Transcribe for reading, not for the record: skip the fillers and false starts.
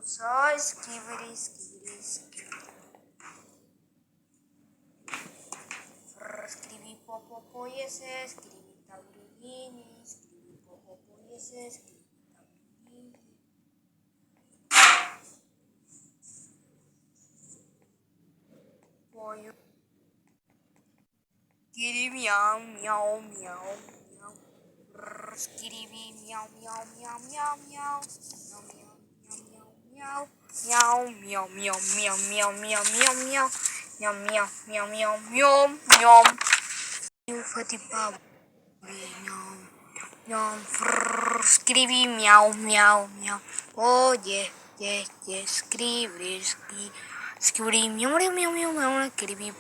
Soy skibidi skibidi skibidi. Scrivi popo yese, scrivi tabulini, scrivi popo yese, scrivi tabulini. Poi scrivi miau miau miau miau. Scrivi miau miau miau miau miau. Miau miau miau miau miau miau miau miau miau. Miau miau miau miau miau miau. Eu vou te miau. Miau, scrivi miau, miau, miau. Oye, scrivi miau, miau, miau, miau, miau, scrivi.